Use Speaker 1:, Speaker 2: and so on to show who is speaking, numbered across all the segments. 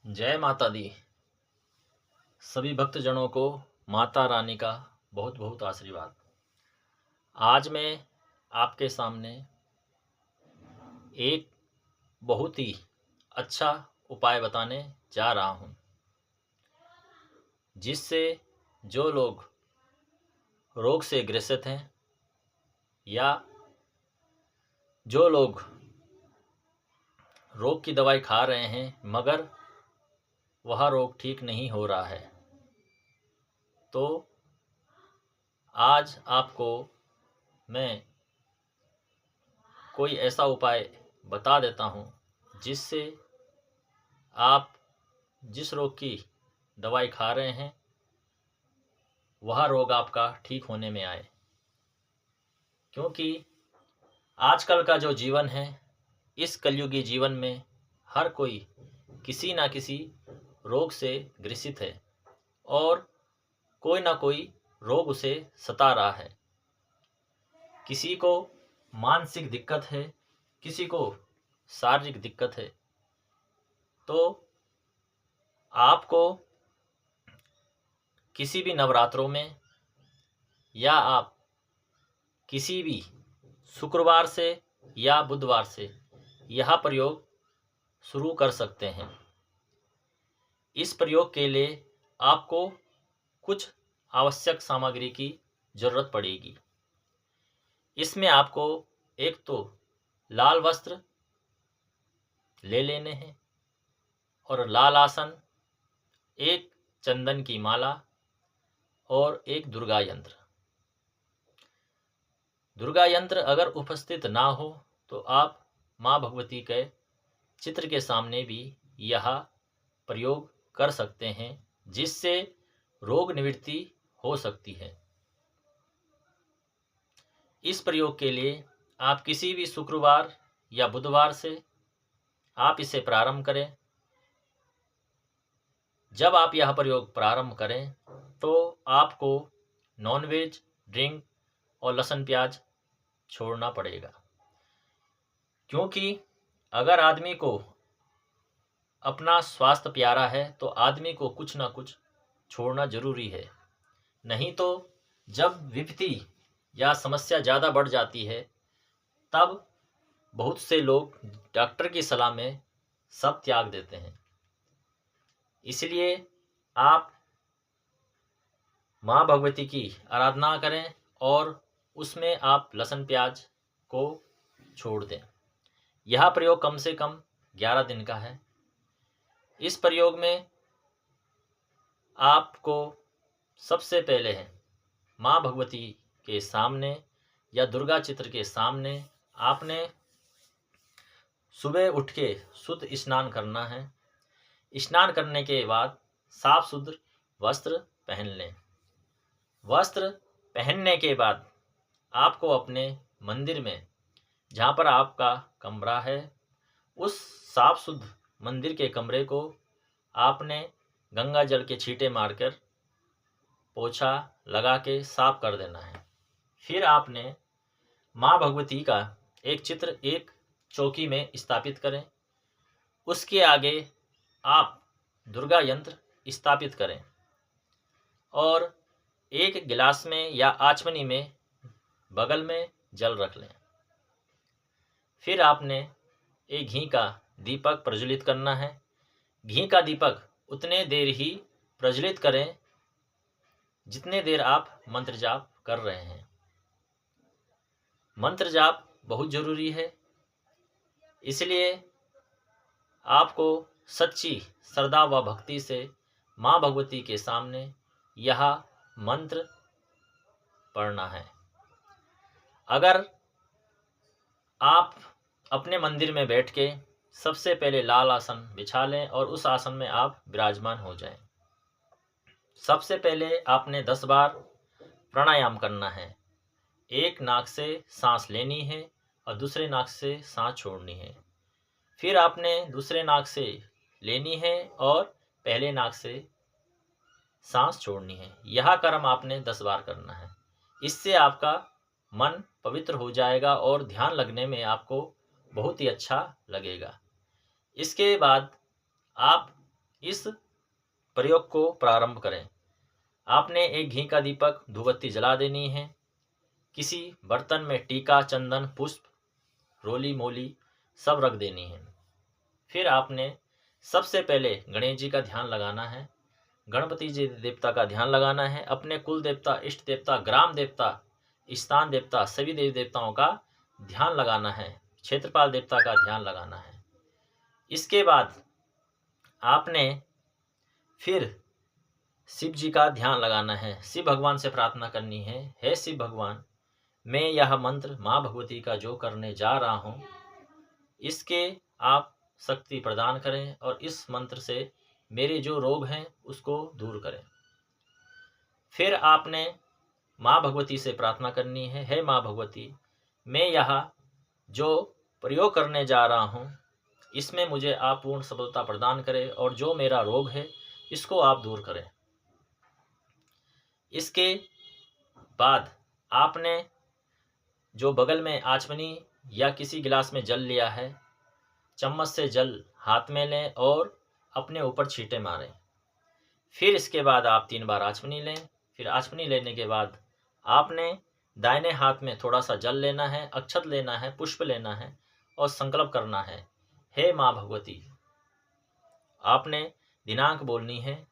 Speaker 1: जय माता दी। सभी भक्तजनों को माता रानी का बहुत बहुत आशीर्वाद। आज मैं आपके सामने एक बहुत ही अच्छा उपाय बताने जा रहा हूँ, जिससे जो लोग रोग से ग्रसित हैं या जो लोग रोग की दवाई खा रहे हैं मगर वह रोग ठीक नहीं हो रहा है, तो आज आपको मैं कोई ऐसा उपाय बता देता हूँ जिससे आप जिस रोग की दवाई खा रहे हैं वह रोग आपका ठीक होने में आए। क्योंकि आजकल का जो जीवन है, इस कलयुगी जीवन में हर कोई किसी ना किसी रोग से ग्रसित है और कोई ना कोई रोग उसे सता रहा है। किसी को मानसिक दिक्कत है, किसी को शारीरिक दिक्कत है। तो आपको किसी भी नवरात्रों में या आप किसी भी शुक्रवार से या बुधवार से यह प्रयोग शुरू कर सकते हैं। इस प्रयोग के लिए आपको कुछ आवश्यक सामग्री की जरूरत पड़ेगी। इसमें आपको एक तो लाल वस्त्र ले लेने हैं और लाल आसन, एक चंदन की माला और एक दुर्गा यंत्र। दुर्गा यंत्र अगर उपस्थित ना हो तो आप माँ भगवती के चित्र के सामने भी यह प्रयोग कर सकते हैं, जिससे रोग निवृत्ति हो सकती है। इस प्रयोग के लिए आप किसी भी शुक्रवार या बुधवार से आप इसे प्रारंभ करें। जब आप यह प्रयोग प्रारंभ करें तो आपको नॉनवेज, ड्रिंक और लहसुन प्याज छोड़ना पड़ेगा। क्योंकि अगर आदमी को अपना स्वास्थ्य प्यारा है तो आदमी को कुछ ना कुछ छोड़ना जरूरी है। नहीं तो जब विपत्ति या समस्या ज़्यादा बढ़ जाती है तब बहुत से लोग डॉक्टर की सलाह में सब त्याग देते हैं। इसलिए आप माँ भगवती की आराधना करें और उसमें आप लहसुन प्याज को छोड़ दें। यह प्रयोग कम से कम 11 दिन का है। इस प्रयोग में आपको सबसे पहले है माँ भगवती के सामने या दुर्गा चित्र के सामने आपने सुबह उठ के शुद्ध स्नान करना है। स्नान करने के बाद साफ सुथरे वस्त्र पहन लें। वस्त्र पहनने के बाद आपको अपने मंदिर में, जहाँ पर आपका कमरा है, उस साफ शुद्ध मंदिर के कमरे को आपने गंगा जल के छींटे मारकर पोछा लगा के साफ कर देना है। फिर आपने माँ भगवती का एक चित्र एक चौकी में स्थापित करें। उसके आगे आप दुर्गा यंत्र स्थापित करें और एक गिलास में या आचमनी में बगल में जल रख लें। फिर आपने एक घी का दीपक प्रज्वलित करना है। घी का दीपक उतने देर ही प्रज्वलित करें जितने देर आप मंत्र जाप कर रहे हैं। मंत्र जाप बहुत जरूरी है, इसलिए आपको सच्ची श्रद्धा व भक्ति से माँ भगवती के सामने यह मंत्र पढ़ना है। अगर आप अपने मंदिर में बैठ के सबसे पहले लाल आसन बिछा लें और उस आसन में आप विराजमान हो जाएं। सबसे पहले आपने 10 बार प्राणायाम करना है। एक नाक से सांस लेनी है और दूसरे नाक से सांस छोड़नी है। फिर आपने दूसरे नाक से लेनी है और पहले नाक से सांस छोड़नी है। यह कर्म आपने 10 बार करना है। इससे आपका मन पवित्र हो जाएगा और ध्यान लगने में आपको बहुत ही अच्छा लगेगा। इसके बाद आप इस प्रयोग को प्रारंभ करें। आपने एक घी का दीपक धूपबत्ती जला देनी है। किसी बर्तन में टीका, चंदन, पुष्प, रोली मोली सब रख देनी है। फिर आपने सबसे पहले गणेश जी का ध्यान लगाना है, गणपति जी देवता का ध्यान लगाना है, अपने कुल देवता, इष्ट देवता, ग्राम देवता, स्थान देवता, सभी देवी देवताओं का ध्यान लगाना है, क्षेत्रपाल देवता का ध्यान लगाना है। इसके बाद आपने फिर शिव जी का ध्यान लगाना है, शिव भगवान से प्रार्थना करनी है, हे शिव भगवान, मैं यह मंत्र माँ भगवती का जो करने जा रहा हूँ, इसके आप शक्ति प्रदान करें और इस मंत्र से मेरे जो रोग हैं उसको दूर करें। फिर आपने माँ भगवती से प्रार्थना करनी है, हे माँ भगवती, मैं यह जो प्रयोग करने जा रहा हूँ इसमें मुझे आप पूर्ण सफलता प्रदान करें और जो मेरा रोग है इसको आप दूर करें। इसके बाद आपने जो बगल में आचमनी या किसी गिलास में जल लिया है, चम्मच से जल हाथ में लें और अपने ऊपर छींटे मारें। फिर इसके बाद आप 3 बार आचमनी लें। फिर आचमनी लेने के बाद आपने दाहिने हाथ में थोड़ा सा जल लेना है, अक्षत लेना है, पुष्प लेना है और संकल्प करना है, हे माँ भगवती। आपने दिनांक बोलनी है।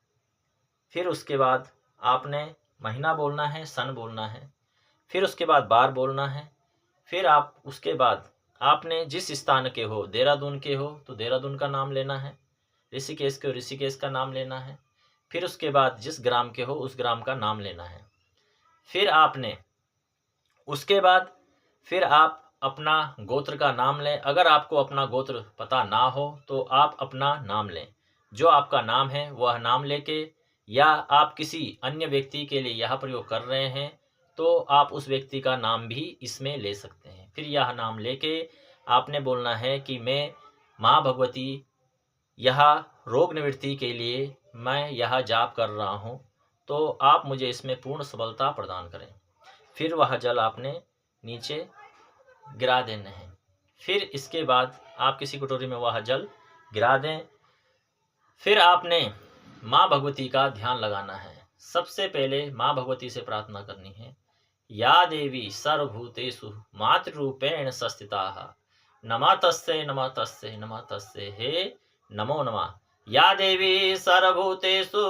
Speaker 1: फिर उसके बाद आपने महीना बोलना है, सन बोलना है। फिर उसके बाद बार बोलना है। फिर आप उसके बाद आपने जिस स्थान के हो, देहरादून के हो तो देहरादून का नाम लेना है, ऋषिकेश के हो ऋषिकेश का नाम लेना है। फिर उसके बाद जिस ग्राम के हो उस ग्राम का नाम लेना है। फिर आपने उसके बाद फिर आप अपना गोत्र का नाम लें। अगर आपको अपना गोत्र पता ना हो तो आप अपना नाम लें, जो आपका नाम है वह नाम लेके, या आप किसी अन्य व्यक्ति के लिए यह प्रयोग कर रहे हैं तो आप उस व्यक्ति का नाम भी इसमें ले सकते हैं। फिर यह नाम लेके आपने बोलना है कि मैं माँ भगवती यह रोग निवृत्ति के लिए मैं यह जाप कर रहा हूँ, तो आप मुझे इसमें पूर्ण सफलता प्रदान करें। फिर वह जल आपने नीचे गिरा देना है। फिर इसके बाद आप किसी कटोरी में वह जल गिरा दें। फिर आपने माँ भगवती का ध्यान लगाना है। सबसे पहले माँ भगवती से प्रार्थना करनी है, या देवी सर्वभूतेषु मातृरूपेण संस्थिताः नमः तस्यै नमः तस्यै नमः तस्यै हे नमो नमः। या देवी सर्वभूतेषु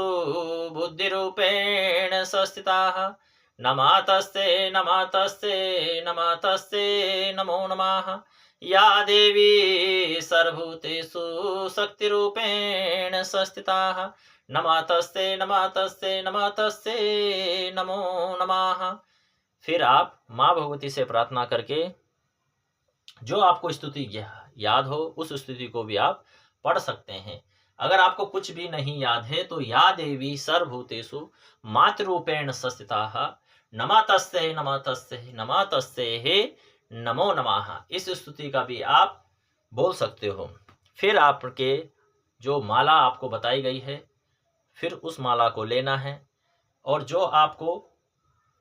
Speaker 1: बुद्धिरूपेण संस्थिताः नमः तस्यै नमः तस्यै नमः तस्यै नमो नमः। या देवी सर्वभूतेषु शक्तिरूपेण संस्थिताः नमः तस्यै नमः तस्यै नमः तस्यै नमो नमः। फिर आप माँ भगवती से प्रार्थना करके जो आपको स्तुति याद हो उस स्तुति को भी आप पढ़ सकते हैं। अगर आपको कुछ भी नहीं याद है तो या देवी सर्वभूतेषु मातृरूपेण संस्थिताः नमः तस्यै नमः तस्यै नमः तस्यै हे नमो नमः, इस स्तुति का भी आप बोल सकते हो। फिर आपके जो माला आपको बताई गई है फिर उस माला को लेना है और जो आपको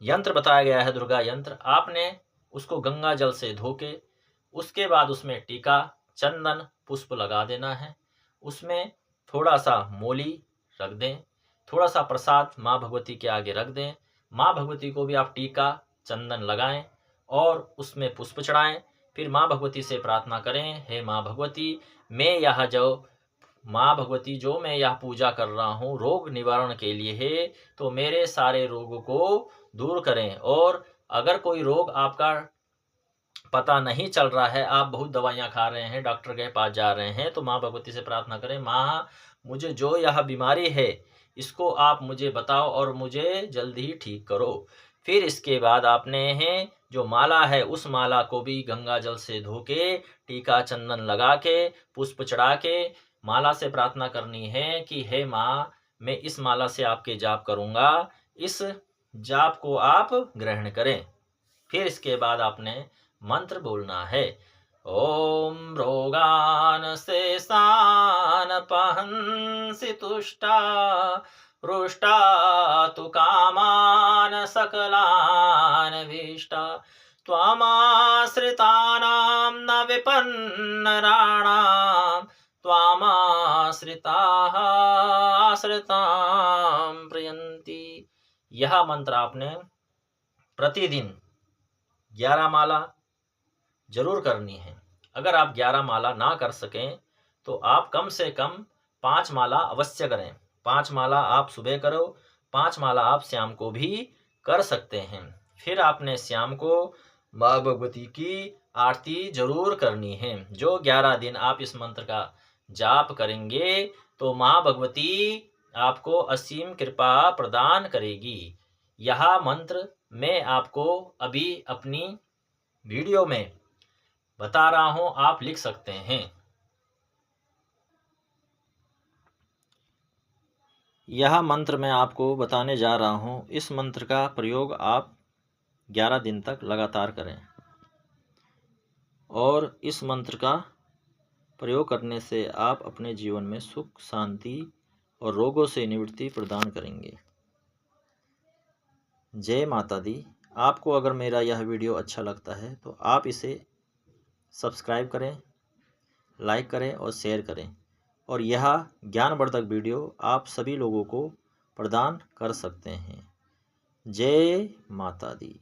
Speaker 1: यंत्र बताया गया है दुर्गा यंत्र, आपने उसको गंगा जल से धो के उसके बाद उसमें टीका, चंदन, पुष्प लगा देना है। उसमें थोड़ा सा मोली रख दें, थोड़ा सा प्रसाद माँ भगवती के आगे रख दें। माँ भगवती को भी आप टीका चंदन लगाएं और उसमें पुष्प चढ़ाएं। फिर माँ भगवती से प्रार्थना करें, हे माँ भगवती, मैं यह जो माँ भगवती जो मैं यह पूजा कर रहा हूँ रोग निवारण के लिए है, तो मेरे सारे रोगों को दूर करें। और अगर कोई रोग आपका पता नहीं चल रहा है, आप बहुत दवाइयाँ खा रहे हैं, डॉक्टर के पास जा रहे हैं, तो माँ भगवती से प्रार्थना करें, माँ मुझे जो यह बीमारी है इसको आप मुझे बताओ और मुझे जल्दी ही ठीक करो। फिर इसके बाद आपने जो माला है उस माला को भी गंगा जल से धो के, टीका चंदन लगा के, पुष्प चढ़ा के माला से प्रार्थना करनी है कि हे माँ, मैं इस माला से आपके जाप करूँगा, इस जाप को आप ग्रहण करें। फिर इसके बाद आपने मंत्र बोलना है, ओम रोगान शेषान पहंसि तुष्टा रुष्टा तु कामान सकलान भीष्टा त्वामाश्रितानां न विपन्नराणां त्वामाश्रिताः सरितां प्रयन्ति। यह मंत्र आपने प्रतिदिन 11 माला जरूर करनी है। अगर आप 11 माला ना कर सकें तो आप कम से कम 5 माला अवश्य करें। 5 माला आप सुबह करो, 5 माला आप शाम को भी कर सकते हैं। फिर आपने शाम को माँ भगवती की आरती जरूर करनी है। जो 11 दिन आप इस मंत्र का जाप करेंगे तो माँ भगवती आपको असीम कृपा प्रदान करेगी। यह मंत्र मैं आपको अभी अपनी वीडियो में बता रहा हूं, आप लिख सकते हैं। यह मंत्र मैं आपको बताने जा रहा हूं। इस मंत्र का प्रयोग आप 11 दिन तक लगातार करें और इस मंत्र का प्रयोग करने से आप अपने जीवन में सुख, शांति और रोगों से निवृत्ति प्रदान करेंगे। जय माता दी। आपको अगर मेरा यह वीडियो अच्छा लगता है तो आप इसे सब्सक्राइब करें, लाइक करें और शेयर करें और यह ज्ञानवर्धक वीडियो आप सभी लोगों को प्रदान कर सकते हैं। जय माता दी।